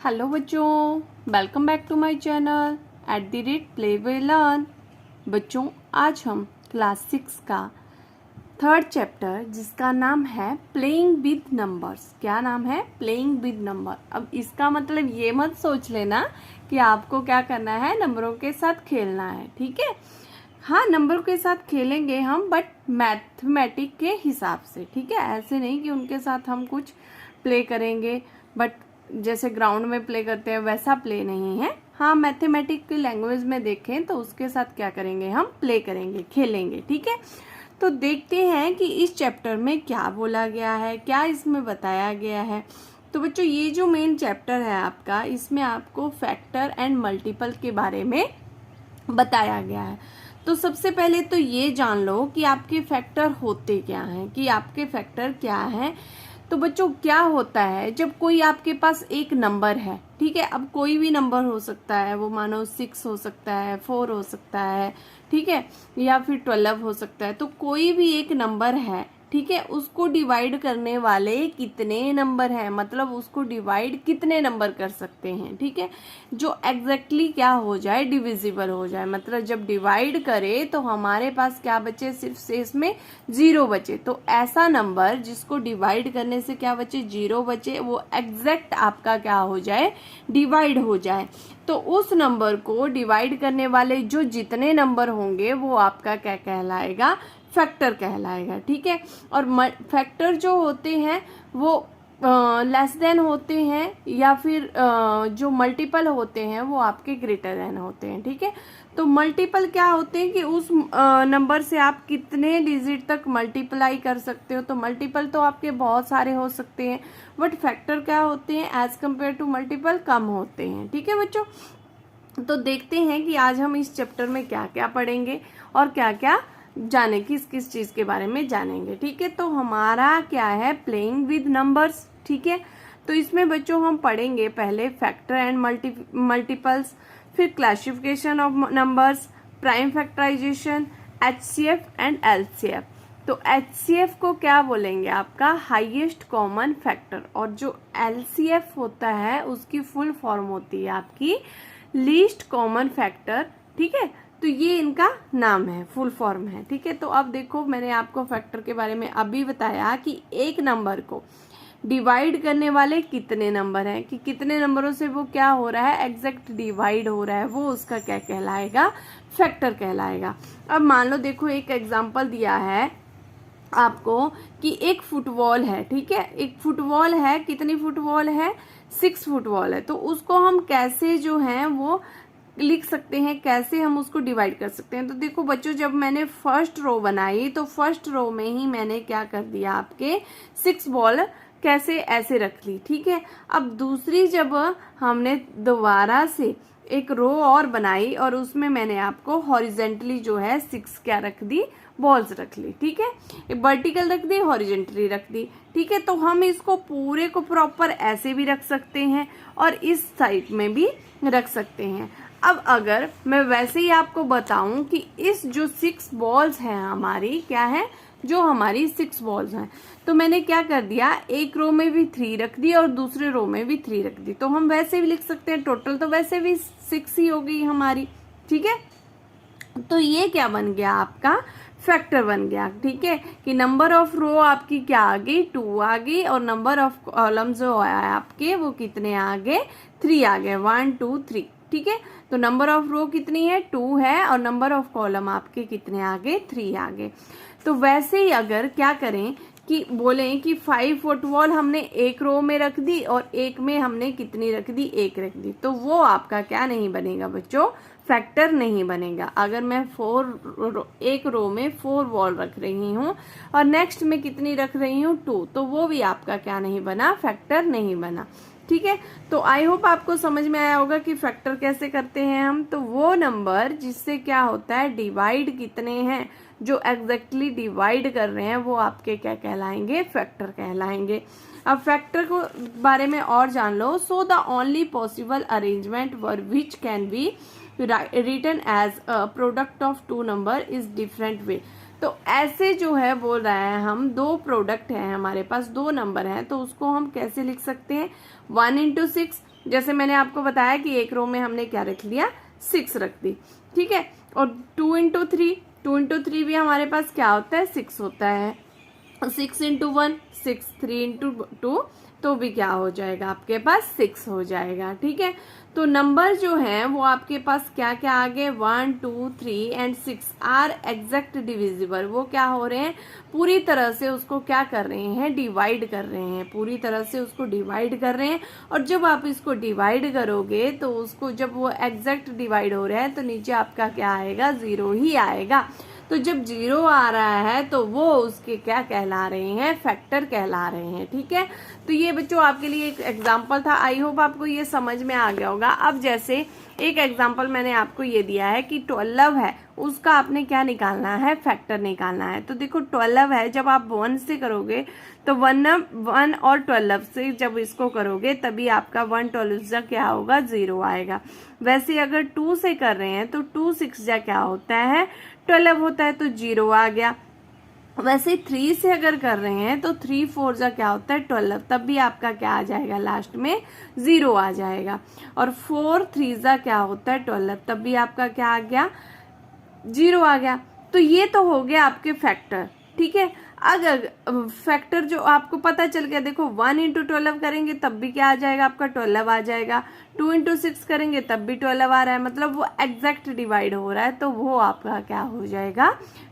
Hello बच्चों, welcome back to my channel @play way learn. बच्चों, आज हम क्लास 6 का थर्ड चैप्टर जिसका नाम है प्लेइंग विद नंबर्स। क्या नाम है? Playing with number. अब इसका मतलब ये मत सोच लेना कि आपको क्या करना है, नंबरों के साथ खेलना है। ठीक है, हाँ नंबरों के साथ खेलेंगे हम, बट मैथमेटिक के हिसाब से। ठीक है, ऐसे नहीं कि उनके साथ हम कुछ प्ले करेंगे बट जैसे ग्राउंड में प्ले करते हैं वैसा प्ले नहीं है। हाँ, मैथमेटिक की लैंग्वेज में देखें तो उसके साथ क्या करेंगे, हम प्ले करेंगे, खेलेंगे। ठीक है, तो देखते हैं कि इस चैप्टर में क्या बोला गया है, क्या इसमें बताया गया है। तो बच्चों, ये जो मेन चैप्टर है आपका, इसमें आपको फैक्टर एंड मल्टीपल के बारे में बताया गया है। तो सबसे पहले तो ये जान लो कि आपके फैक्टर होते क्या हैं, कि आपके फैक्टर क्या हैं। तो बच्चों, क्या होता है जब कोई आपके पास एक नंबर है, ठीक है, अब कोई भी नंबर हो सकता है, वो मानो 6 हो सकता है, 4 हो सकता है, ठीक है, या फिर 12 हो सकता है। तो कोई भी एक नंबर है, ठीक है, उसको डिवाइड करने वाले कितने नंबर हैं, मतलब उसको डिवाइड कितने नंबर कर सकते हैं। ठीक है, जो एग्जैक्टली क्या हो जाए, डिविजिबल हो जाए, मतलब जब डिवाइड करे तो हमारे पास क्या बचे, सिर्फ शेष में 0 बचे। तो ऐसा नंबर जिसको डिवाइड करने से क्या बचे, 0 बचे, वो एग्जैक्ट आपका क्या हो जाए, डिवाइड हो जाए। तो उस नंबर को डिवाइड करने वाले जो जितने नंबर होंगे वो आपका क्या कहलाएगा, फैक्टर कहलाएगा। ठीक है, और फैक्टर जो होते हैं वो लेस देन होते हैं, या फिर जो मल्टीपल होते हैं वो आपके ग्रेटर देन होते हैं। ठीक है, तो मल्टीपल क्या होते हैं कि उस नंबर से आप कितने डिजिट तक मल्टीप्लाई कर सकते हो। तो मल्टीपल तो आपके बहुत सारे हो सकते हैं, बट फैक्टर क्या होते हैं, एज कम्पेयर टू मल्टीपल कम होते हैं। ठीक है बच्चों, तो देखते हैं कि आज हम इस चैप्टर में क्या क्या पढ़ेंगे और क्या क्या जाने, किस किस चीज के बारे में जानेंगे। ठीक है, तो हमारा क्या है, प्लेइंग विद नंबर्स। ठीक है, तो इसमें बच्चों हम पढ़ेंगे पहले फैक्टर एंड मल्टीपल्स, फिर classification of numbers, prime factorization, HCF and LCF। तो HCF को क्या बोलेंगे, आपका हाईएस्ट कॉमन फैक्टर, और जो LCF होता है उसकी फुल फॉर्म होती है आपकी लीस्ट कॉमन फैक्टर। ठीक है, तो ये इनका नाम है, फुल फॉर्म है। ठीक है, तो अब देखो, मैंने आपको फैक्टर के बारे में अभी बताया कि एक नंबर को डिवाइड करने वाले कितने नंबर हैं, कि कितने नंबरों से वो क्या हो रहा है, एग्जैक्ट डिवाइड हो रहा है, वो उसका क्या कहलाएगा, फैक्टर कहलाएगा। अब मान लो, देखो एक एग्जांपल दिया है आपको कि एक फुटबॉल है। ठीक है, एक फुटबॉल है, कितनी फुटबॉल है, 6 फुटबॉल है। तो उसको हम कैसे जो है वो लिख सकते हैं, कैसे हम उसको डिवाइड कर सकते हैं। तो देखो बच्चों, जब मैंने फर्स्ट रो बनाई तो फर्स्ट रो में ही मैंने क्या कर दिया, आपके 6 बॉल कैसे ऐसे रख ली। ठीक है, अब दूसरी जब हमने दोबारा से एक रो और बनाई और उसमें मैंने आपको हॉरिजेंटली जो है 6 क्या रख दी, बॉल्स रख ली। ठीक है, एक वर्टिकल रख दी, हॉरिजेंटली रख दी। ठीक है, तो हम इसको पूरे को प्रॉपर ऐसे भी रख सकते हैं और इस साइड में भी रख सकते हैं। अब अगर मैं वैसे ही आपको बताऊं कि इस जो 6 बॉल्स हैं हमारी, क्या है, जो हमारी 6 बॉल्स हैं, तो मैंने क्या कर दिया, एक रो में भी 3 रख दी और दूसरे रो में भी 3 रख दी। तो हम वैसे भी लिख सकते हैं, टोटल तो वैसे भी 6 ही हो गई हमारी। ठीक है, तो ये क्या बन गया, आपका फैक्टर बन गया। ठीक है, कि नंबर ऑफ रो आपकी क्या आ गई, 2 आ गई, और नंबर ऑफ कॉलम जो है आपके वो कितने आ गए, 3 आ गए, 1 2 3। ठीक है, तो नंबर ऑफ रो कितनी है, 2 है, और नंबर ऑफ कॉलम आपके कितने आ गए, 3 आ गए। तो वैसे ही अगर क्या करें कि बोलें कि 5 फुटबॉल हमने एक रो में रख दी और एक में हमने कितनी रख दी, 1 रख दी, तो वो आपका क्या नहीं बनेगा बच्चों, फैक्टर नहीं बनेगा। अगर मैं एक रो में 4 बॉल रख रही हूँ और नेक्स्ट में कितनी रख रही हूँ, 2, तो वो भी आपका क्या नहीं बना, फैक्टर नहीं बना। ठीक है, तो आई होप आपको समझ में आया होगा कि फैक्टर कैसे करते हैं हम। तो वो नंबर जिससे क्या होता है, डिवाइड कितने हैं, जो एग्जैक्टली डिवाइड कर रहे हैं, वो आपके क्या कहलाएंगे, फैक्टर कहलाएंगे। अब फैक्टर को बारे में और जान लो। So the only possible arrangement for which can be written as a product of 2 number is different way. तो ऐसे जो है बोल रहा है हम दो प्रोडक्ट है हमारे पास, दो नंबर हैं, तो उसको हम कैसे लिख सकते हैं 1 into 6। जैसे मैंने आपको बताया कि एक रो में हमने क्या रख लिया 6 रख दी, ठीक है। और 2 into 3, 2 into 3 भी हमारे पास क्या होता है 6 होता है। 6 into 1 6, 3 into 2 तो भी क्या हो जाएगा आपके पास 6 हो जाएगा, ठीक है। तो नंबर जो है वो आपके पास क्या क्या आ गए 1 2 3 एंड 6 आर एग्जैक्ट डिविजिबल। वो क्या हो रहे हैं पूरी तरह से उसको क्या कर रहे हैं डिवाइड कर रहे हैं, पूरी तरह से उसको डिवाइड कर रहे हैं। और जब आप इसको डिवाइड करोगे तो उसको जब वो एग्जैक्ट डिवाइड हो रहा है तो नीचे आपका क्या आएगा 0 ही आएगा। तो जब 0 आ रहा है तो वो उसके क्या कहला रहे हैं फैक्टर कहला रहे हैं, ठीक है। तो ये बच्चों आपके लिए एक एग्जांपल था, आई होप आपको ये समझ में आ गया होगा। अब जैसे एक एग्जांपल मैंने आपको ये दिया है कि 12 है, उसका आपने क्या निकालना है फैक्टर निकालना है। तो देखो 12 है, जब आप 1 से करोगे तो 1 और 12 से जब इसको करोगे तभी आपका 1 12 जा क्या होगा 0 आएगा। वैसे अगर 2 से कर रहे हैं तो 2 6 जा क्या होता है 12 होता है, तो 0 आ गया। वैसे 3 से अगर कर रहे हैं तो 3 4 जा क्या होता है 12, तब भी आपका क्या आ जाएगा लास्ट में 0 आ जाएगा। और 4 3 जा क्या होता है 12, तब भी आपका क्या आ गया 0 आ गया। तो ये तो हो गया आपके फैक्टर, ठीक है। अगर फैक्टर जो आपको पता चल गया, देखो 1 into 12 करेंगे तब भी क्या आ जाएगा आपका 12 आ जाएगा, 2 into 6 करेंगे तब भी 12 आ रहा है, मतलब वो एग्जैक्ट डिवाइड हो रहा है, तो वो आपका क्या हो जाएगा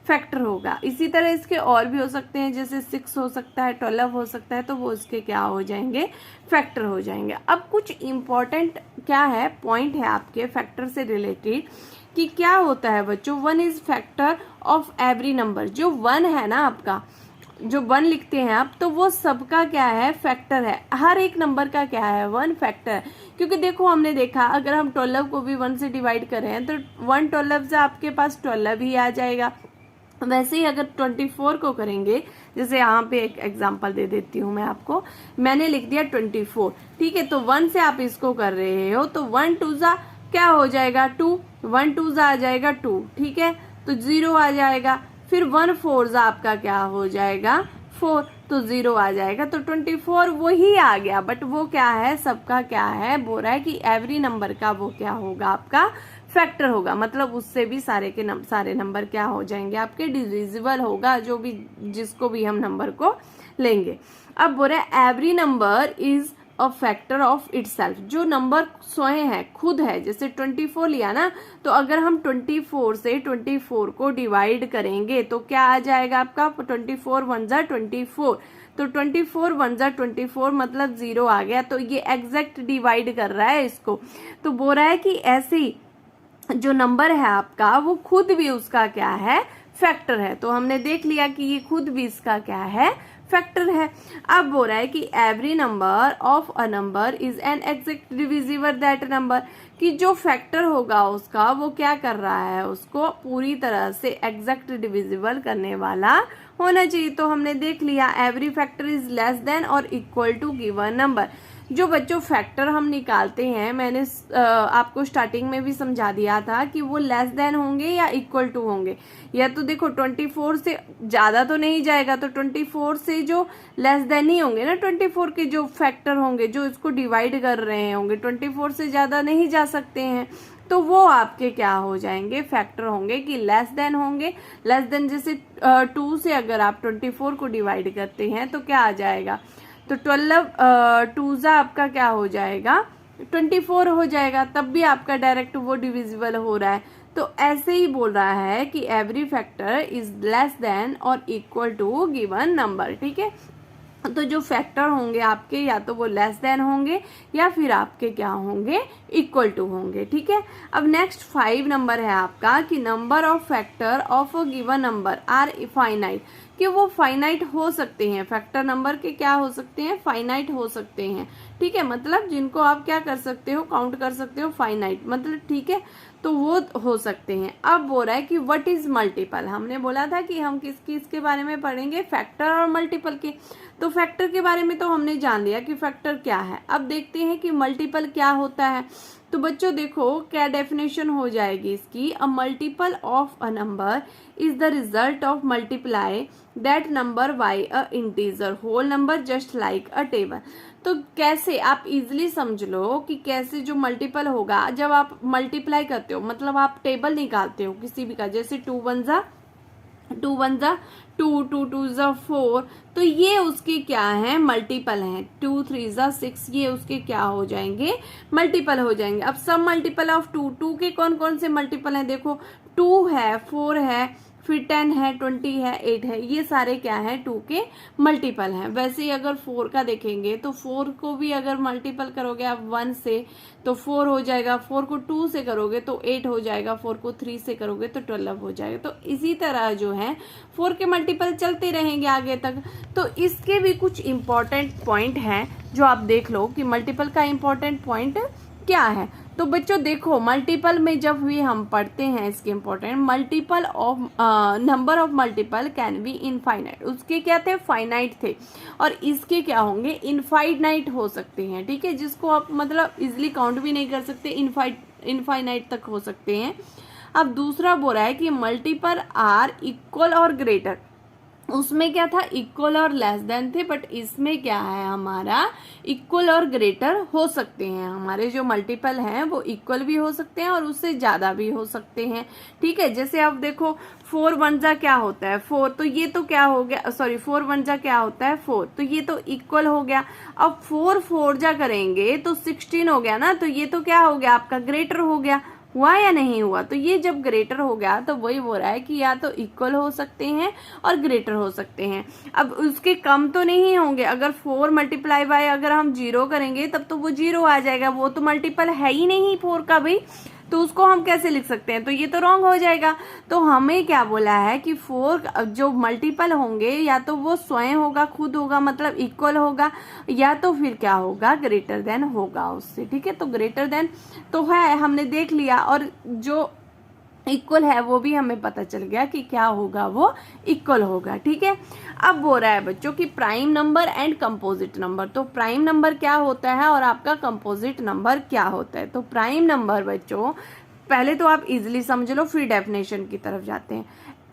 फैक्टर होगा। इसी तरह इसके और भी हो सकते हैं, जैसे 6 हो सकता है 12 हो सकता है, तो वो इसके क्या हो जाएंगे फैक्टर हो जाएंगे। अब कुछ इंपॉर्टेंट क्या है पॉइंट है आपके फैक्टर से रिलेटेड कि क्या होता है बच्चों 1 is factor of every number. जो 1 है ना आपका, जो 1 लिखते हैं आप, तो वो सबका क्या है फैक्टर है, हर एक नंबर का क्या है 1 फैक्टर है। क्योंकि देखो हमने देखा अगर हम 12 को भी 1 से डिवाइड कर रहे हैं तो 1 12 से आपके पास 12 ही आ जाएगा। वैसे ही अगर 24 को करेंगे, जैसे यहाँ पे एक एग्जांपल दे देती हूँ मैं आपको, मैंने लिख दिया 24, ठीक है। तो 1 से आप इसको कर रहे हो तो 1 2 जा क्या हो जाएगा 2, 1 2 जा आ जाएगा 2, ठीक है। तो 0 आ जाएगा। फिर 1 4 जा आपका क्या हो जाएगा 4, तो 0 आ जाएगा। तो 24 वही आ गया, बट वो क्या है सबका क्या है बोल रहा है कि एवरी नंबर का वो क्या होगा आपका फैक्टर होगा, मतलब उससे भी सारे नंबर क्या हो जाएंगे आपके डिविजिबल होगा, जो भी जिसको भी हम नंबर को लेंगे। अब बोल रहा है every number is a factor of itself. जो नंबर स्वयं है खुद है, जैसे 24 लिया ना, तो अगर हम 24 से 24 को डिवाइड करेंगे तो क्या आ जाएगा आपका 24 1 जा 24, तो 24 1 जा 24 मतलब 0 आ गया। तो ये एग्जैक्ट डिवाइड कर रहा है इसको। तो बोल रहा है कि ऐसे ही जो नंबर है आपका वो खुद भी उसका क्या है फैक्टर है। तो हमने देख लिया कि ये खुद भी इसका क्या है फैक्टर है। अब बोल रहा है कि every number of a number is an exact divisible that number, कि जो फैक्टर होगा उसका वो क्या कर रहा है उसको पूरी तरह से एग्जैक्ट डिविजिबल करने वाला होना चाहिए। तो हमने देख लिया every factor is less than और इक्वल टू गिवन नंबर। जो बच्चों फैक्टर हम निकालते हैं, मैंने आपको स्टार्टिंग में भी समझा दिया था कि वो लेस देन होंगे या इक्वल टू होंगे। या तो देखो 24 से ज्यादा तो नहीं जाएगा, तो 24 से जो लेस देन ही होंगे ना 24 के जो फैक्टर होंगे जो इसको डिवाइड कर रहे होंगे, 24 से ज्यादा नहीं जा सकते हैं, तो वो आपके क्या हो जाएंगे फैक्टर होंगे कि लेस देन होंगे। लेस देन जैसे 2 से अगर आप 24 को डिवाइड करते हैं तो क्या आ जाएगा, तो 12 2 जा आपका क्या हो जाएगा 24 हो जाएगा, तब भी आपका डायरेक्ट वो डिविजिबल हो रहा है। तो ऐसे ही बोल रहा है कि every factor is less than और इक्वल टू गिवन नंबर, ठीक है। तो जो फैक्टर होंगे आपके या तो वो लेस देन होंगे या फिर आपके क्या होंगे इक्वल टू होंगे, ठीक है। अब नेक्स्ट 5 नंबर है आपका कि number of factor of a given number are finite, कि वो फाइनाइट हो सकते हैं, फैक्टर नंबर के क्या हो सकते हैं फाइनाइट हो सकते हैं, ठीक है। मतलब जिनको आप क्या कर सकते हो काउंट कर सकते हो फाइनाइट, मतलब ठीक है। तो वो हो सकते हैं। अब बोल रहा है कि व्हाट इज मल्टीपल, हमने बोला था कि हम किसके बारे में पढ़ेंगे, फैक्टर और मल्टीपल के। तो फैक्टर के बारे में तो हमने जान लिया कि फैक्टर क्या है। अब देखते हैं कि मल्टीपल क्या होता है। तो बच्चों देखो क्या डेफिनेशन हो जाएगी इसकी, a multiple of a number is the result of multiply that number by a integer whole number just like a table. तो कैसे आप इजिली समझ लो कि कैसे जो मल्टीपल होगा, जब आप मल्टीप्लाई करते हो मतलब आप टेबल निकालते हो किसी भी का, जैसे 2 1 जा 2 1 जा 2, 2 2 जा 4, तो ये उसके क्या है, मल्टीपल हैं। 2 3 जा 6, ये उसके क्या हो जाएंगे, मल्टीपल हो जाएंगे। अब सब मल्टीपल ऑफ 2, 2 के कौन कौन से मल्टीपल हैं, देखो 2 है, 4 है, फिर 10 है, 20 है, 8 है, ये सारे क्या है 2 के मल्टीपल हैं। वैसे ही अगर 4 का देखेंगे तो 4 को भी अगर मल्टीपल करोगे आप 1 से तो 4 हो जाएगा, 4 को 2 से करोगे तो 8 हो जाएगा, 4 को 3 से करोगे तो 12 हो जाएगा। तो इसी तरह जो है 4 के मल्टीपल चलते रहेंगे आगे तक। तो इसके भी कुछ इंपॉर्टेंट पॉइंट हैं जो आप देख लो कि मल्टीपल का इंपॉर्टेंट पॉइंट क्या है। तो बच्चों देखो मल्टीपल में जब भी हम पढ़ते हैं इसके important, multiple of number of multiple can be infinite, उसके क्या थे, फाइनाइट थे, और इसके क्या होंगे, इनफाइनाइट हो सकते हैं। ठीक है, जिसको आप मतलब इजिली काउंट भी नहीं कर सकते, इनफाइनाइट तक हो सकते हैं। अब दूसरा बोल रहा है कि मल्टीपल आर इक्वल और ग्रेटर, उसमें क्या था इक्वल और लेस देन थे, बट इसमें क्या है हमारा इक्वल और ग्रेटर हो सकते हैं। हमारे जो मल्टीपल हैं वो इक्वल भी हो सकते हैं और उससे ज्यादा भी हो सकते हैं। ठीक है, जैसे आप देखो 4 1 जा क्या होता है 4, तो ये तो क्या हो गया, सॉरी 4 1 जा क्या होता है 4, तो ये तो इक्वल हो गया। अब 4 4 जा करेंगे तो 16 हो गया ना, तो ये तो क्या हो गया आपका ग्रेटर हो गया, हुआ या नहीं हुआ। तो ये जब ग्रेटर हो गया तो वही हो रहा है कि या तो इक्वल हो सकते हैं और ग्रेटर हो सकते हैं। अब उसके कम तो नहीं होंगे, अगर 4 मल्टीप्लाई बाय अगर हम 0 करेंगे तब तो वो 0 आ जाएगा, वो तो मल्टीपल है ही नहीं 4 का भाई, तो उसको हम कैसे लिख सकते हैं, तो ये तो रॉन्ग हो जाएगा। तो हमें क्या बोला है कि 4 जो मल्टीपल होंगे या तो वो स्वयं होगा, खुद होगा, मतलब इक्वल होगा, या तो फिर क्या होगा ग्रेटर देन होगा उससे। ठीक है, तो ग्रेटर देन तो है, हमने देख लिया, और जो इक्वल है वो भी हमें पता चल गया कि क्या होगा, वो इक्वल होगा। ठीक है, अब बोल रहा है बच्चों कि prime number and composite number, तो प्राइम नंबर क्या होता है और आपका कंपोजिट नंबर क्या होता है। तो प्राइम नंबर बच्चों पहले तो आप इजिली समझ लो, फिर डेफिनेशन की तरफ जाते हैं।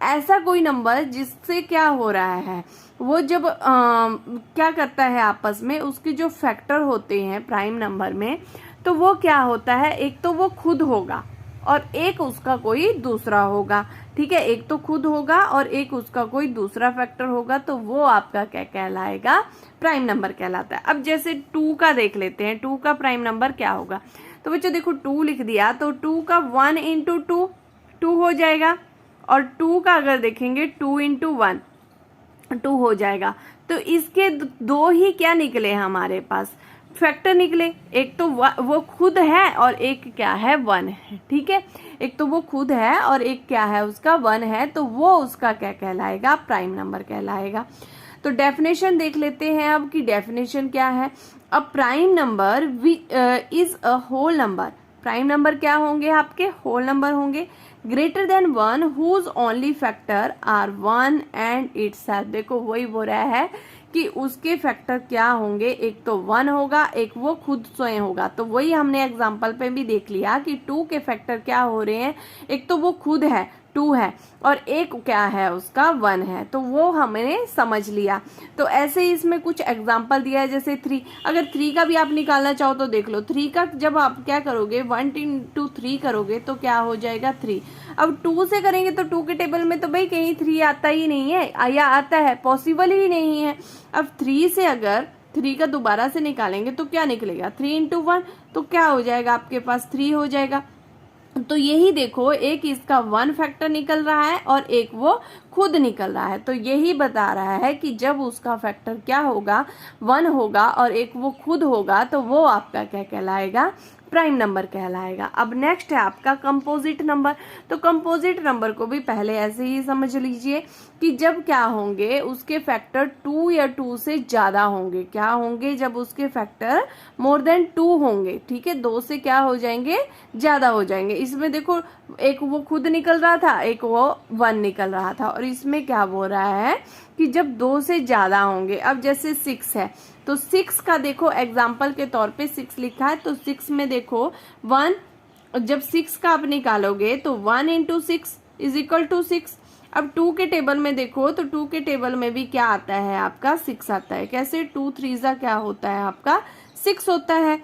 ऐसा कोई नंबर जिससे क्या हो रहा है, वो जब क्या करता है आपस में, उसके जो फैक्टर होते हैं प्राइम नंबर में, तो वो क्या होता है, एक तो वो खुद होगा और एक उसका कोई दूसरा होगा। ठीक है, एक तो खुद होगा और एक उसका कोई दूसरा फैक्टर होगा, तो वो आपका क्या कहलाएगा, प्राइम नंबर कहलाता है। अब जैसे 2 का देख लेते हैं, 2 का प्राइम नंबर क्या होगा। तो बच्चों देखो 2 लिख दिया तो 2 का 1 इंटू 2 हो जाएगा, और 2 का अगर देखेंगे 2 इंटू 1 2 हो जाएगा। तो इसके दो ही क्या निकले हमारे पास, फैक्टर निकले, एक तो वो खुद है और एक क्या है 1 है। ठीक है, एक तो वो खुद है और एक क्या है उसका 1 है, तो वो उसका क्या कहलाएगा, प्राइम नंबर कहलाएगा। तो डेफिनेशन देख लेते हैं अब कि डेफिनेशन क्या है। A prime number is a whole number, prime number क्या होंगे आपके, होल नंबर होंगे, greater than 1 whose only factor are 1 and itself. देखो वही बोल रहा है कि उसके फैक्टर क्या होंगे, एक तो 1 होगा, एक वो खुद स्वयं होगा। तो वही हमने एग्जांपल पे भी देख लिया कि 2 के फैक्टर क्या हो रहे हैं, एक तो वो खुद है 2 है, और एक क्या है उसका 1 है, तो वो हमने समझ लिया। तो ऐसे ही इसमें कुछ एग्जांपल दिया है, जैसे 3, अगर 3 का भी आप निकालना चाहो तो देख लो, 3 का जब आप क्या करोगे 1 इंटू 3 करोगे तो क्या हो जाएगा 3। अब 2 से करेंगे तो 2 के टेबल में तो भाई कहीं 3 आता ही नहीं है, या आता है, पॉसिबल ही नहीं है। अब 3 से अगर 3 का दोबारा से निकालेंगे तो क्या निकलेगा, 3 इंटू 1, तो क्या हो जाएगा आपके पास 3 हो जाएगा। तो यही देखो, एक इसका 1 फैक्टर निकल रहा है और एक वो खुद निकल रहा है, तो यही बता रहा है कि जब उसका फैक्टर क्या होगा 1 होगा और एक वो खुद होगा, तो वो आपका क्या कहलाएगा, प्राइम नंबर कहलाएगा। अब नेक्स्ट है आपका कंपोजिट नंबर। तो कंपोजिट नंबर को भी पहले ऐसे ही समझ लीजिए कि जब क्या होंगे, उसके फैक्टर 2 या 2 से ज्यादा होंगे। क्या होंगे? जब उसके फैक्टर मोर देन 2 होंगे, ठीक है, 2 से क्या हो जाएंगे, ज्यादा हो जाएंगे। इसमें देखो एक वो खुद निकल रहा था, एक वो 1 निकल रहा था, और इसमें क्या बोल रहा है कि जब 2 से ज्यादा होंगे। अब जैसे 6 है तो 6 का देखो एग्जाम्पल के तौर पे 6 लिखा है, तो 6 में देखो 1, जब 6 का आप निकालोगे तो 1 इंटू 6 इज इक्वल टू 6। अब 2 के टेबल में देखो तो 2 के टेबल में भी क्या आता है आपका 6 आता है। कैसे? 2 3 क्या होता है आपका 6 होता है।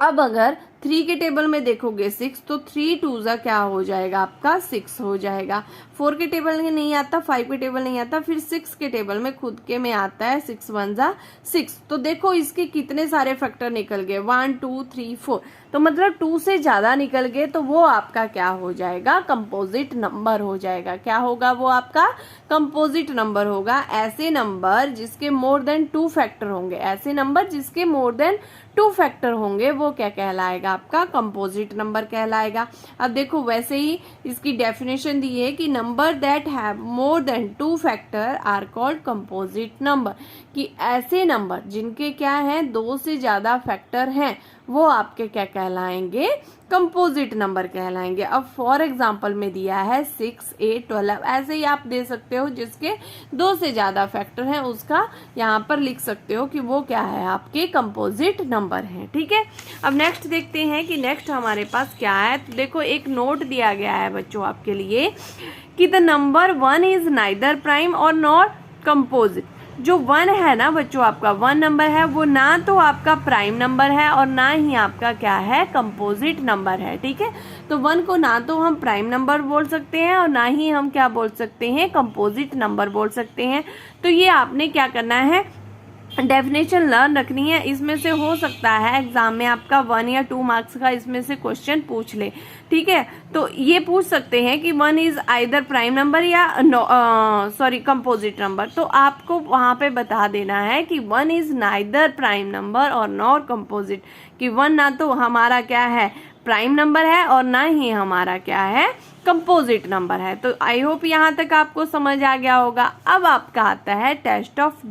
अब अगर 3 के टेबल में देखोगे 6 तो 3 2 क्या हो जाएगा आपका 6 हो जाएगा। 4 के टेबल में नहीं आता, 5 के टेबल नहीं आता, फिर 6 के टेबल में खुद के में आता है 6 1 6। तो देखो इसके कितने सारे फैक्टर निकल गए, 1 2 3 4। तो मतलब 2 से ज्यादा निकल गए तो वो आपका क्या हो जाएगा, कंपोजिट नंबर हो जाएगा। क्या होगा? वो आपका कंपोजिट नंबर होगा। ऐसे नंबर जिसके मोर देन 2 फैक्टर होंगे, ऐसे नंबर जिसके मोर देन 2 फैक्टर होंगे वो क्या कहलाएगा, आपका कंपोजिट नंबर कहलाएगा। अब देखो वैसे ही इसकी डेफिनेशन दी है कि number that have more than 2 factor are called composite number, कि ऐसे नंबर जिनके क्या है 2 से ज्यादा फैक्टर हैं वो आपके क्या कहलाएंगे, कंपोजिट नंबर कहलाएंगे। अब फॉर एग्जांपल में दिया है 6 8 12, ऐसे ही आप दे सकते हो जिसके 2 से ज्यादा फैक्टर हैं उसका यहाँ पर लिख सकते हो कि वो क्या है, आपके कंपोजिट नंबर हैं। ठीक है, अब नेक्स्ट देखते हैं कि नेक्स्ट हमारे पास क्या है। तो देखो एक नोट दिया गया है बच्चों आपके लिए कि the number 1 is neither prime और नॉर कंपोजिट। जो 1 है ना बच्चों, आपका 1 नंबर है वो ना तो आपका प्राइम नंबर है और ना ही आपका क्या है, कंपोजिट नंबर है। ठीक है, तो 1 को ना तो हम प्राइम नंबर बोल सकते हैं और ना ही हम क्या बोल सकते हैं, कंपोजिट नंबर बोल सकते हैं। तो ये आपने क्या करना है, डेफिनेशन लर्न रखनी है। इसमें से हो सकता है एग्जाम में आपका 1 या 2 मार्क्स का इसमें से क्वेश्चन पूछ ले। ठीक है, तो ये पूछ सकते हैं कि 1 इज आइदर प्राइम नंबर या कंपोजिट नंबर। तो आपको वहां पे बता देना है कि 1 इज नाइदर प्राइम नंबर और नॉर कंपोजिट, कि 1 ना तो हमारा क्या है प्राइम नंबर है और ना ही हमारा क्या है, कंपोजिट नंबर है। तो आई होप यहाँ तक आपको समझ आ गया होगा। अब आपका आता है टेस्ट ऑफ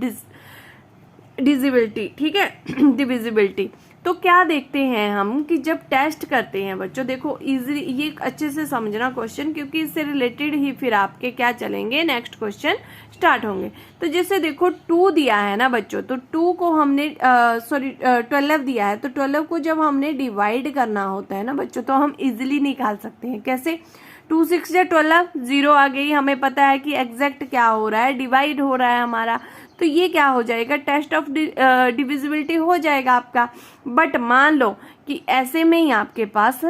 डिविजिबिलिटी। ठीक है, डिविजिबिलिटी। तो क्या देखते हैं हम कि जब टेस्ट करते हैं बच्चों, देखो इजी, ये अच्छे से समझना क्वेश्चन, क्योंकि इससे रिलेटेड ही फिर आपके क्या चलेंगे, नेक्स्ट क्वेश्चन स्टार्ट होंगे। तो जैसे देखो 2 दिया है ना बच्चों, तो 2 को हमने 12 दिया है, तो 12 को जब हमने डिवाइड करना होता है ना बच्चों, तो हम इजिली निकाल सकते हैं। कैसे? 2 6 या 12, 0 आ गई, हमें पता है कि एग्जैक्ट क्या हो रहा है, डिवाइड हो रहा है हमारा। तो ये क्या हो जाएगा, टेस्ट ऑफ डिविजिबिलिटी हो जाएगा आपका। बट मान लो कि ऐसे में ही आपके पास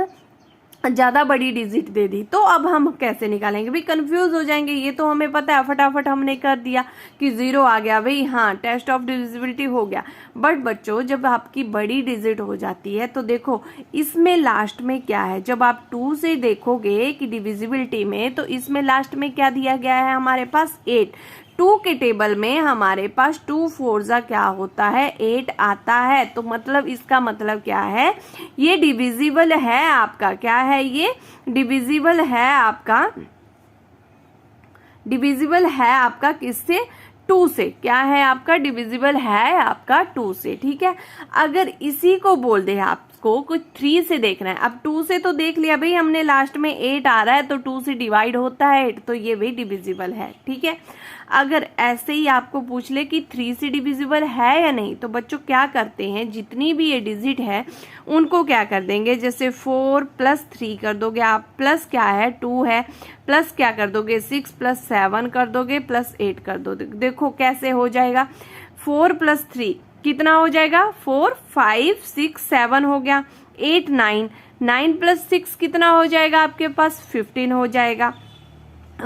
ज्यादा बड़ी डिजिट दे दी, तो अब हम कैसे निकालेंगे, भी कंफ्यूज हो जाएंगे। ये तो हमें पता है, फटाफट हमने कर दिया कि 0 आ गया भाई, हाँ टेस्ट ऑफ डिविजिबिलिटी हो गया। बट बच्चों जब आपकी बड़ी डिजिट हो जाती है तो देखो इसमें लास्ट में क्या है, जब आप 2 से देखोगे कि डिविजिबिलिटी में, तो इसमें लास्ट में क्या दिया गया है हमारे पास 8। 2 के टेबल में हमारे पास 2 4 क्या होता है, 8 आता है। तो मतलब इसका मतलब क्या है, ये डिविजिबल है आपका, क्या है ये, डिविजिबल है आपका, डिविजिबल है आपका किससे, 2 से। क्या है आपका, डिविजिबल है आपका 2 से। ठीक है, अगर इसी को बोल दे आपको कुछ 3 से देखना है, अब 2 से तो देख लिया भाई हमने, लास्ट में 8 आ रहा है तो 2 से डिवाइड होता है 8, तो ये भी डिविजिबल है। ठीक है, अगर ऐसे ही आपको पूछ ले कि 3 से डिविजिबल है या नहीं, तो बच्चों क्या करते हैं, जितनी भी ये डिजिट है उनको क्या कर देंगे, जैसे 4 + 3 कर दोगे आप, प्लस क्या है 2 है, प्लस क्या कर दोगे 6 + 7 कर दोगे, प्लस 8 कर दोगे। देखो कैसे हो जाएगा, 4 + 3 कितना हो जाएगा, 4 5 6 7 हो गया, 8 9 9 + 6 कितना हो जाएगा आपके पास, 15 हो जाएगा,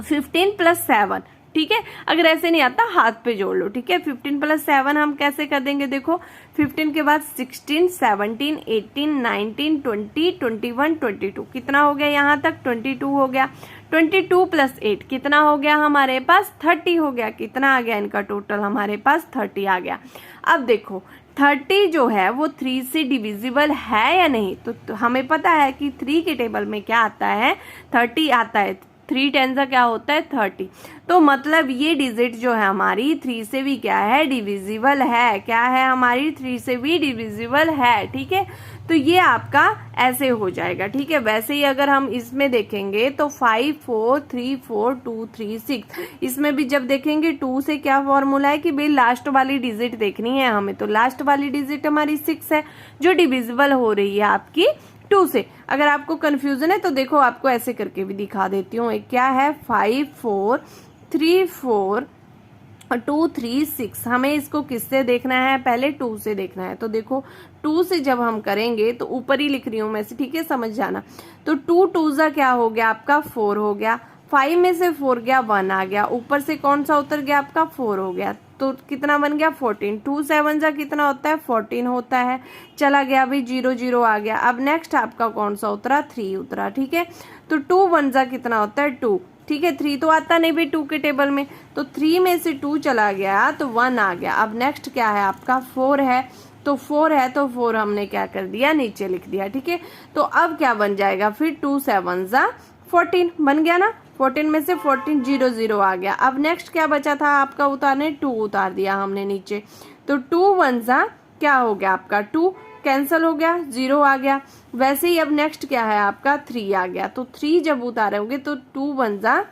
15 + 7। ठीक है, अगर ऐसे नहीं आता हाथ पे जोड़ लो। ठीक है, 15 + 7 हम कैसे कर देंगे, देखो 15 के बाद 16 17 18 19 20 21 22 कितना हो गया, यहाँ तक 22 हो गया। 22 + 8 कितना हो गया हमारे पास 30 हो गया। कितना आ गया इनका टोटल हमारे पास 30 आ गया। अब देखो 30 जो है वो 3 से डिविजिबल है या नहीं, तो हमें पता है कि 3 के टेबल में क्या आता है 30 आता है। 3 10 का क्या होता है 30। तो मतलब ये डिजिट जो है हमारी 3 से भी क्या है डिविजिबल है। क्या है हमारी 3 से भी डिविजिबल है। ठीक है, तो ये आपका ऐसे हो जाएगा। ठीक है, वैसे ही अगर हम इसमें देखेंगे तो 5 4 3 4 2 3 6, इसमें भी जब देखेंगे 2 से क्या फॉर्मूला है कि भाई लास्ट वाली डिजिट देखनी है हमें, तो लास्ट वाली डिजिट हमारी 6 है जो डिविजिबल हो रही है आपकी 2 से। अगर आपको कंफ्यूजन है तो देखो आपको ऐसे करके भी दिखा देती हूँ। एक क्या है 5 4 3 4 2 3 6, हमें इसको किससे देखना है पहले 2 से देखना है। तो देखो 2 से जब हम करेंगे तो ऊपर ही लिख रही हूं मैं से, ठीक है समझ जाना। तो 2 2 जा क्या हो गया आपका 4 हो गया। 5 में से 4 गया 1 आ गया, ऊपर से कौन सा उतर गया आपका 4 हो गया, तो कितना बन गया 14। 2 7 जा कितना होता है 14 होता है। चला गया भाई 0 0 आ गया। अब नेक्स्ट आपका कौन सा उतरा 3 उतरा। ठीक है, तो 2 1 जा कितना होता है 2। ठीक है, 3 तो आता नहीं भाई 2 के टेबल में, तो 3 में से 2 चला गया तो 1 आ गया। अब नेक्स्ट क्या है आपका 4 है, तो 4 है तो 4 हमने क्या कर दिया नीचे लिख दिया। ठीक है, तो अब क्या बन जाएगा फिर 2 7 जा 14 बन गया ना। 14 में से 14 0 0 आ गया। अब नेक्स्ट क्या बचा था आपका उतारने 2 उतार दिया हमने नीचे, तो 2 1 जा क्या हो गया आपका 2 कैंसल हो गया 0 आ गया। वैसे ही अब नेक्स्ट क्या है आपका 3 आ गया, तो 3 जब उतारोगे तो 2 1 जा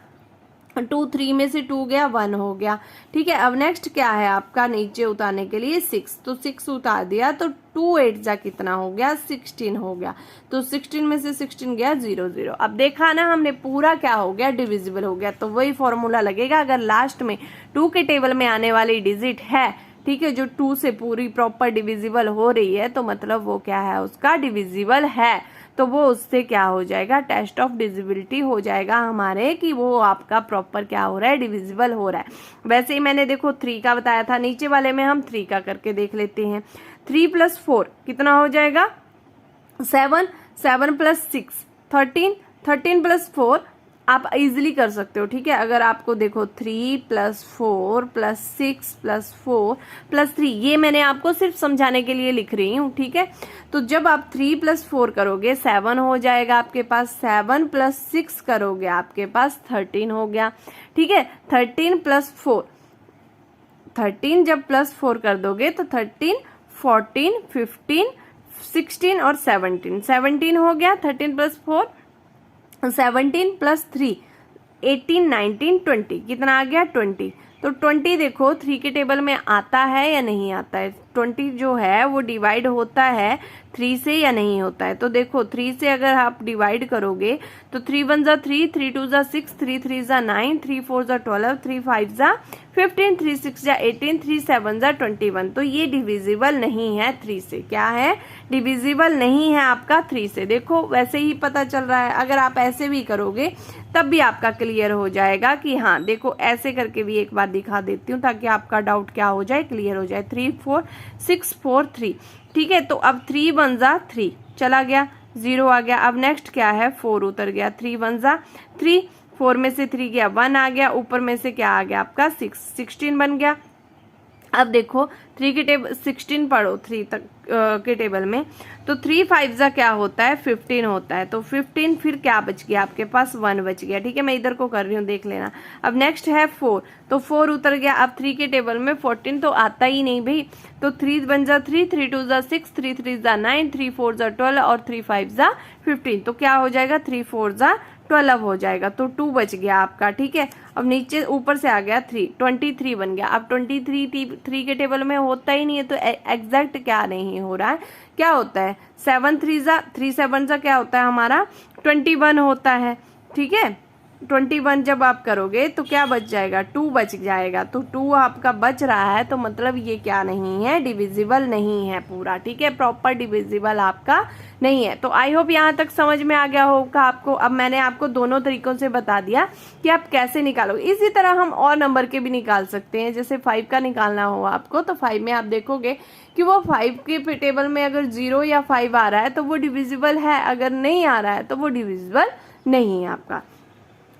2, 3 में से 2 गया 1 हो गया। ठीक है, अब नेक्स्ट क्या है आपका नीचे उतारने के लिए 6, तो 6 उतार दिया तो 2 8 जा कितना हो गया 16 हो गया। तो 16 में से 16 गया 0 0। अब देखा ना हमने पूरा क्या हो गया डिविजिबल हो गया। तो वही फॉर्मूला लगेगा अगर लास्ट में 2 के टेबल में आने वाली डिजिट है, ठीक है, जो 2 से पूरी प्रॉपर डिविजिबल हो रही है, तो मतलब वो क्या है उसका डिविजिबल है। तो वो उससे क्या हो जाएगा टेस्ट ऑफ डिविजिबिलिटी हो जाएगा हमारे कि वो आपका प्रॉपर क्या हो रहा है डिविजिबल हो रहा है। वैसे ही मैंने देखो 3 का बताया था, नीचे वाले में हम 3 का करके देख लेते हैं। 3 + 4 कितना हो जाएगा 7, 7 + 6 13, 13 + 4 आप इजीली कर सकते हो। ठीक है, अगर आपको देखो 3 + 4 + 6 + 4 + 3, ये मैंने आपको सिर्फ समझाने के लिए लिख रही हूँ। ठीक है, तो जब आप 3 + 4 करोगे 7 हो जाएगा आपके पास, 7 + 6 करोगे आपके पास 13 हो गया। ठीक है, 13 + 4 13 जब +4 कर दोगे तो 13 14 15 16 और 17 17 हो गया। 13 + 4 17 + 3 18 19 20 कितना आ गया 20। तो 20 देखो 3 के टेबल में आता है या नहीं आता है। 20 जो है वो डिवाइड होता है 3 से या नहीं होता है। तो देखो 3 से अगर आप डिवाइड करोगे तो 3 1 जा 3, 3 2 जा 6, 3 3 जा 9, 3 4 जा 12, 3 5 जा 15, 3 6 जा 18, 3 7 जा 21। तो ये डिविजिबल नहीं है 3 से। क्या है डिविजिबल नहीं है आपका 3 से। देखो वैसे ही पता चल रहा है, अगर आप ऐसे भी करोगे तब भी आपका क्लियर हो जाएगा कि हाँ देखो ऐसे करके भी एक बार दिखा देती हूँ ताकि आपका डाउट क्या हो जाए क्लियर हो जाए। 3 4 6 4 3। ठीक है, तो अब 3 1 जा 3 चला गया 0 आ गया। अब नेक्स्ट क्या है 4 उतर गया, 3 1 जा 3, 4 में से 3 गया 1 आ गया, ऊपर में से क्या आ गया आपका 6 16 बन गया। अब देखो 3 के टेबल 16 पढ़ो 3 तक के टेबल में, तो 3 5 जा क्या होता है 15 होता है। तो 15 फिर क्या बच गया आपके पास 1 बच गया। ठीक है, मैं इधर को कर रही हूँ देख लेना। अब नेक्स्ट है 4, तो 4 उतर गया। अब 3 के टेबल में 14 तो आता ही नहीं भाई, तो 3 बन जा 3, 3 2 जा 6, 3 3 जा 9, 3 4 जा 12 और 3 5 जा 15। तो क्या हो जाएगा 3 4 जा 12 हो जाएगा, तो 2 बच गया आपका। ठीक है, अब नीचे ऊपर से आ गया 3, 23 बन गया। अब 23 3 के टेबल में होता ही नहीं है, तो एग्जैक्ट क्या नहीं हो रहा है, क्या होता है 7 3 जा 3 7 जा क्या होता है हमारा 21 होता है। ठीक है, 21 जब आप करोगे तो क्या बच जाएगा 2 बच जाएगा। तो 2 आपका बच रहा है, तो मतलब ये क्या नहीं है डिविजिबल नहीं है पूरा। ठीक है, प्रॉपर डिविजिबल आपका नहीं है। तो आई होप यहाँ तक समझ में आ गया होगा आपको। अब मैंने आपको दोनों तरीकों से बता दिया कि आप कैसे निकालोगे। इसी तरह हम और नंबर के भी निकाल सकते हैं। जैसे 5 का निकालना हो आपको, तो 5 में आप देखोगे कि वो 5 के टेबल में अगर 0 या 5 आ रहा है तो वो डिविजिबल है, अगर नहीं आ रहा है तो वो डिविजिबल नहीं है आपका।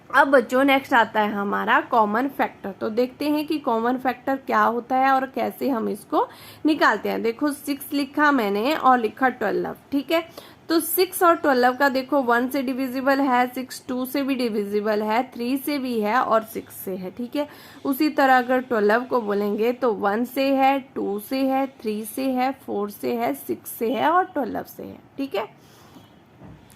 अब बच्चों नेक्स्ट आता है हमारा कॉमन फैक्टर। तो देखते हैं कि कॉमन फैक्टर क्या होता है और कैसे हम इसको निकालते हैं। देखो 6 लिखा मैंने और लिखा 12, ठीक है। तो 6 और 12 का देखो 1 से डिविजिबल है, 6 2 से भी डिविजिबल है, 3 से भी है और 6 से है, ठीक है। उसी तरह अगर 12 को बोलेंगे तो 1 से है, 2 से है, 3 से है, 4 से है, 6 से है और 12 से है, ठीक है।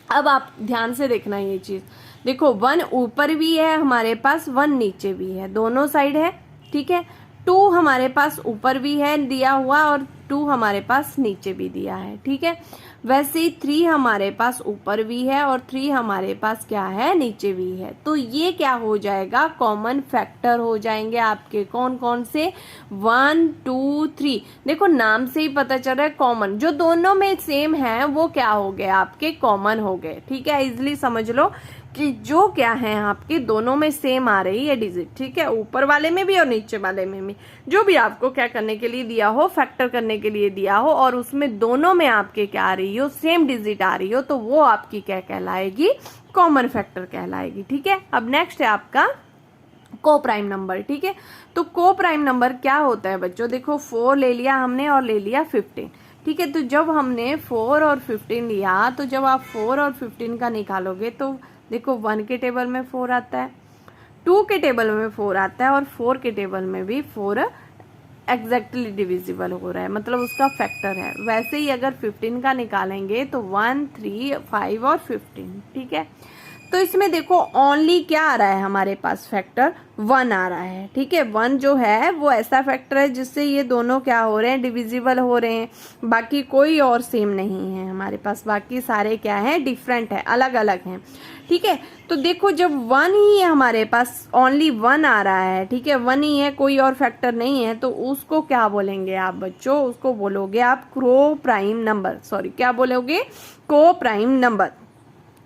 अब आप ध्यान से देखना ये चीज, देखो 1 ऊपर भी है हमारे पास, 1 नीचे भी है, दोनों साइड है, ठीक है। 2 हमारे पास ऊपर भी है दिया हुआ और 2 हमारे पास नीचे भी दिया है, ठीक है। वैसे ही 3 हमारे पास ऊपर भी है और 3 हमारे पास क्या है, नीचे भी है। तो ये क्या हो जाएगा, कॉमन फैक्टर हो जाएंगे आपके। कौन कौन से, 1 2 3। देखो नाम से ही पता चल रहा है कॉमन, जो दोनों में सेम है वो क्या हो गए, आपके कॉमन हो गए, ठीक है। इजिली समझ लो कि जो क्या है आपके दोनों में सेम आ रही है डिजिट, ठीक है। ऊपर वाले में भी और नीचे वाले में भी, जो भी आपको क्या करने के लिए दिया हो, फैक्टर करने के लिए दिया हो, और उसमें दोनों में आपके क्या आ रही हो, सेम डिजिट आ रही हो, तो वो आपकी क्या कहलाएगी, कॉमन फैक्टर कहलाएगी, ठीक है। अब नेक्स्ट है आपका को प्राइम नंबर, ठीक है। तो को प्राइम नंबर क्या होता है बच्चों, देखो 4 ले लिया हमने और ले लिया 15, ठीक है। तो जब हमने 4 और 15 लिया, तो जब आप 4 और 15 का निकालोगे तो देखो 1 के टेबल में 4 आता है, 2 के टेबल में 4 आता है और 4 के टेबल में भी 4 एग्जैक्टली डिविजिबल हो रहा है, मतलब उसका फैक्टर है। वैसे ही अगर 15 का निकालेंगे तो 1 3 5 और 15, ठीक है। तो इसमें देखो ओनली क्या आ रहा है हमारे पास, फैक्टर 1 आ रहा है, ठीक है। 1 जो है वो ऐसा फैक्टर है जिससे ये दोनों क्या हो रहे हैं, डिविजिबल हो रहे हैं। बाकी कोई और सेम नहीं है हमारे पास, बाकी सारे क्या है, डिफरेंट है, अलग अलग हैं, ठीक है। तो देखो जब 1 ही है हमारे पास, ओनली 1 आ रहा है, ठीक है, 1 ही है, कोई और फैक्टर नहीं है, तो उसको क्या बोलेंगे आप बच्चों, उसको बोलोगे आप को प्राइम नंबर, सॉरी क्या बोलोगे, को प्राइम नंबर।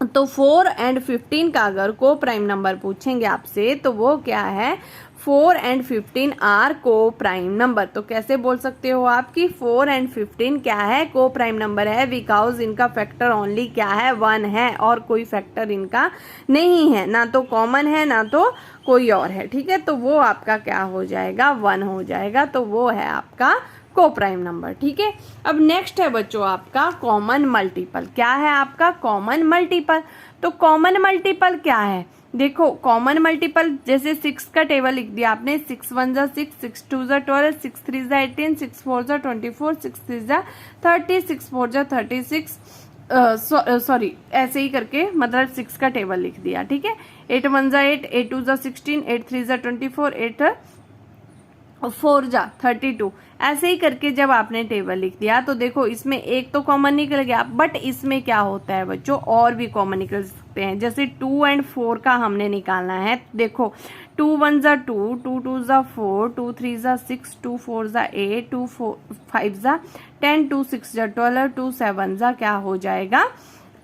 तो 4 और 15 का अगर को प्राइम नंबर पूछेंगे आपसे तो वो क्या है, 4 और 15 आर को प्राइम नंबर। तो कैसे बोल सकते हो आप कि 4 और 15 क्या है, को प्राइम नंबर है, बिकॉज इनका फैक्टर ओनली क्या है, 1 है और कोई फैक्टर इनका नहीं है, ना तो कॉमन है ना तो कोई और है, ठीक है। तो वो आपका क्या हो जाएगा, 1 हो जाएगा, तो वो है आपका को प्राइम नंबर, ठीक है। अब नेक्स्ट है बच्चों आपका कॉमन मल्टीपल। क्या है आपका कॉमन मल्टीपल, तो कॉमन मल्टीपल क्या है, देखो कॉमन मल्टीपल जैसे 6 का टेबल लिख दिया आपने, 6 1 जा 6, 6 2 जा 12, 6 3 जा 18, 6 4 जा 24, 6 3 जा 30, 6 4 जा 36, सॉरी ऐसे ही करके मतलब 6 का टेबल लिख दिया, ठीक है। 8 1 जा 8, 8 2 जा 16, 8 3 जा 24, 8 4 जा 32, ऐसे ही करके जब आपने टेबल लिख दिया तो देखो इसमें एक तो कॉमन निकल गया, बट इसमें क्या होता है बच्चों, और भी कॉमन निकल सकते हैं। जैसे 2 और 4 का हमने निकालना है, देखो 2 1 जा 2, 2 2 जा 4, 2 3 जा 6, 2 4 जा 8, 2 5 जा 10, 2 6 जा 12, 2 7 जा क्या हो जाएगा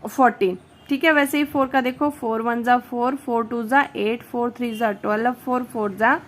14, ठीक है। वैसे ही 4 का देखो 4 1 जा 4, 4 2 जा 8, 4 3 जा 12, 4 4 जा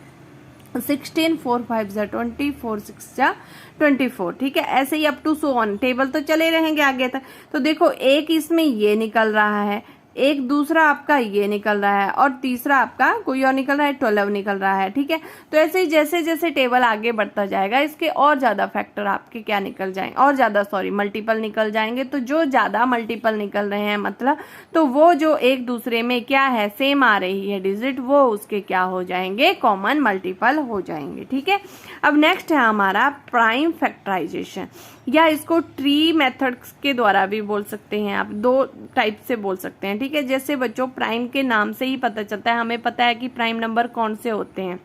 16, 4 5 जा 20, 4 6 जा 24, ठीक है। ऐसे ही up to so on, table तो चले रहेंगे आगे तक। तो देखो एक इसमें ये निकल रहा है, एक दूसरा आपका ये निकल रहा है और तीसरा आपका कोई और निकल रहा है, 12 निकल रहा है, ठीक है। तो ऐसे ही जैसे जैसे टेबल आगे बढ़ता जाएगा इसके और ज्यादा फैक्टर आपके क्या निकल जाएंगे, और ज्यादा सॉरी मल्टीपल निकल जाएंगे। तो जो ज्यादा मल्टीपल निकल रहे हैं मतलब, तो वो जो एक दूसरे में क्या है सेम आ रही है डिजिट, वो उसके क्या हो जाएंगे, कॉमन मल्टीपल हो जाएंगे, ठीक है। अब नेक्स्ट है हमारा प्राइम फैक्टराइजेशन, या इसको ट्री मेथड्स के द्वारा भी बोल सकते हैं आप, 2 टाइप से बोल सकते हैं, ठीक है। जैसे बच्चों प्राइम के नाम से ही पता चलता है, हमें पता है कि प्राइम नंबर कौन से होते हैं,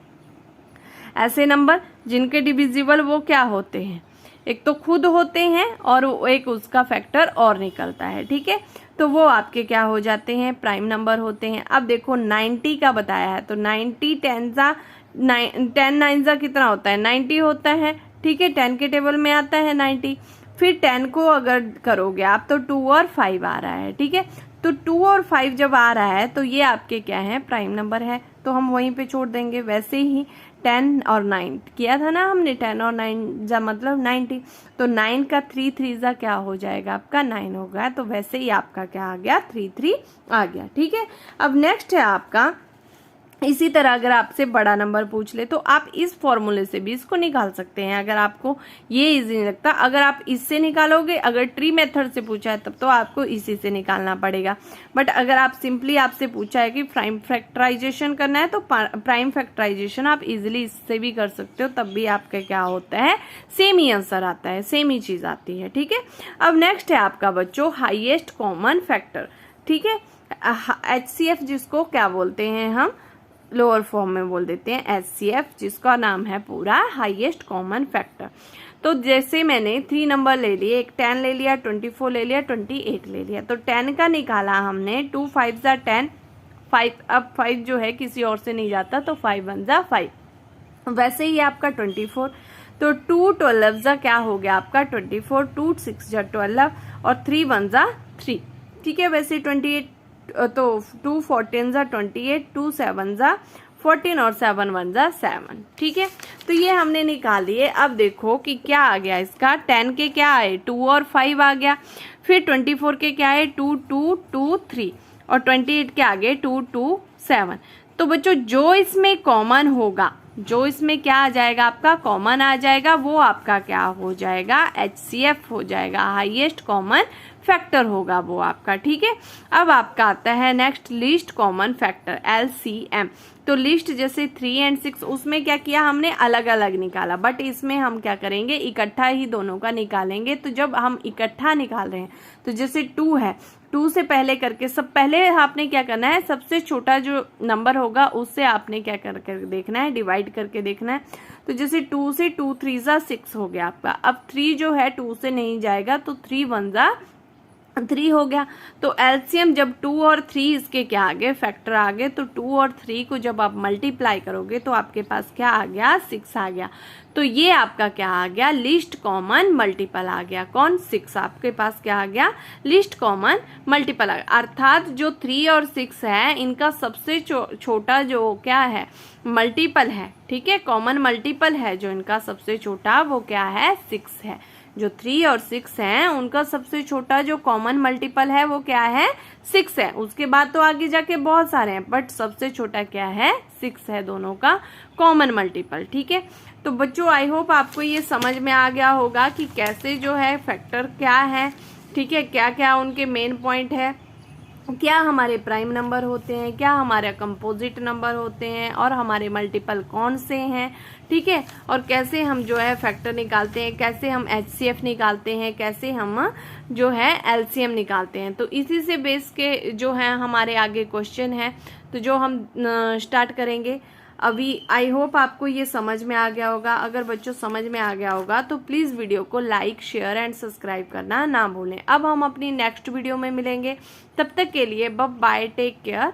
ऐसे नंबर जिनके डिविजिबल वो क्या होते हैं, एक तो खुद होते हैं और एक उसका फैक्टर और निकलता है, ठीक है। तो वो आपके क्या हो जाते हैं, प्राइम नंबर होते हैं। अब देखो 90 का बताया है, तो 90 10 9 जा कितना होता है, 90 होता है, ठीक है। 10 के टेबल में आता है 90, फिर 10 को अगर करोगे आप तो 2 और 5 आ रहा है, ठीक है। तो 2 और 5 जब आ रहा है तो ये आपके क्या है, प्राइम नंबर है, तो हम वहीं पे छोड़ देंगे। वैसे ही 10 और 9 किया था ना हमने, 10 और 9 जा मतलब 90, तो 9 का 3 3 जा क्या हो जाएगा आपका 9 होगा, तो वैसे ही आपका क्या आ गया 3 3 आ गया, ठीक है। अब नेक्स्ट है आपका इसी तरह अगर आपसे बड़ा नंबर पूछ ले तो आप इस फॉर्मूले से भी इसको निकाल सकते हैं, अगर आपको ये इजी नहीं लगता। अगर आप इससे निकालोगे, अगर ट्री मेथड से पूछा है तब तो आपको इसी से निकालना पड़ेगा। बट अगर आप सिंपली आपसे पूछा है कि प्राइम फैक्टराइजेशन करना है तो प्राइम फैक्टराइजेशन आप इजिली इससे भी कर सकते हो, तब भी आपका क्या होता है, सेम ही आंसर आता है, सेम ही चीज आती है। ठीक है, अब नेक्स्ट है आपका बच्चों हाईएस्ट कॉमन फैक्टर। ठीक है, HCF जिसको क्या बोलते हैं हम, लोअर फॉर्म में बोल देते हैं HCF, जिसका नाम है पूरा हाईएस्ट कॉमन फैक्टर। तो जैसे मैंने 3 नंबर ले लिए, एक 10 ले लिया, 24 ले लिया, 28 ले लिया। तो 10 का निकाला हमने, 2 5 जा 10, 5 अब 5 जो है किसी और से नहीं जाता तो 5 1 जा 5। वैसे ही आपका 24, तो 2 12 जा क्या हो गया आपका 24, 2 6 जा 12 और 3 1 जा 3। ठीक है, वैसे 28 तो 2 14 जा 28, 2 7 जा 14 और 7 1 जा 7। ठीक है, तो ये हमने निकाल लिए। अब देखो कि क्या आ गया इसका, 10 के क्या आए 2 और 5 आ गया, फिर 24 के क्या आए 2 2 2 3 और 28 के आगे 2 2 7। तो बच्चों जो इसमें कॉमन होगा, जो इसमें क्या आ जाएगा आपका कॉमन आ जाएगा, वो आपका क्या हो जाएगा, HCF हो जाएगा, हाईएस्ट कॉमन फैक्टर होगा वो आपका। ठीक है, अब आपका आता है next least common factor LCM। तो लिस्ट जैसे 3 एंड 6 उसमें क्या किया हमने, अलग अलग निकाला, बट इसमें हम क्या करेंगे, इकट्ठा ही दोनों का निकालेंगे। तो जब हम इकट्ठा निकाल रहे हैं तो जैसे 2 है, 2 से पहले करके सब पहले आपने क्या करना है, सबसे छोटा जो नंबर होगा उससे आपने क्या करके देखना है, डिवाइड करके देखना है। तो जैसे 2 से 2 3 जा 6 हो गया आपका। अब 3 जो है 2 से नहीं जाएगा तो 3 1 जा 3 हो गया। तो एलसीएम जब 2 और 3 इसके क्या आ गए, फैक्टर आ गए, तो 2 और 3 को जब आप मल्टीप्लाई करोगे तो आपके पास क्या आ गया, 6 आ गया। तो ये आपका क्या आ गया, लीस्ट कॉमन मल्टीपल आ गया। कौन, 6 आपके पास क्या आ गया, लीस्ट कॉमन मल्टीपल आ गया। अर्थात जो 3 और 6 है इनका सबसे छोटा जो क्या है, मल्टीपल है। ठीक है, कॉमन मल्टीपल है जो इनका सबसे छोटा, वो क्या है, 6 है। जो 3 और 6 हैं उनका सबसे छोटा जो कॉमन मल्टीपल है वो क्या है, 6 है। उसके बाद तो आगे जाके बहुत सारे हैं, बट सबसे छोटा क्या है, 6 है दोनों का कॉमन मल्टीपल। ठीक है, तो बच्चों आई होप आपको ये समझ में आ गया होगा कि कैसे जो है फैक्टर क्या है। ठीक है, क्या क्या उनके मेन पॉइंट है, क्या हमारे प्राइम नंबर होते हैं, क्या हमारे कंपोजिट नंबर होते हैं, और हमारे मल्टीपल कौन से हैं। ठीक है, और कैसे हम जो है फैक्टर निकालते हैं, कैसे हम HCF निकालते हैं, कैसे हम जो है LCM निकालते हैं। तो इसी से बेस के जो है हमारे आगे क्वेश्चन है, तो जो हम स्टार्ट करेंगे अभी। आई होप आपको ये समझ में आ गया होगा। अगर बच्चों समझ में आ गया होगा तो प्लीज़ वीडियो को लाइक, शेयर एंड सब्सक्राइब करना ना भूलें। अब हम अपनी नेक्स्ट वीडियो में मिलेंगे, तब तक के लिए बाय, टेक केयर।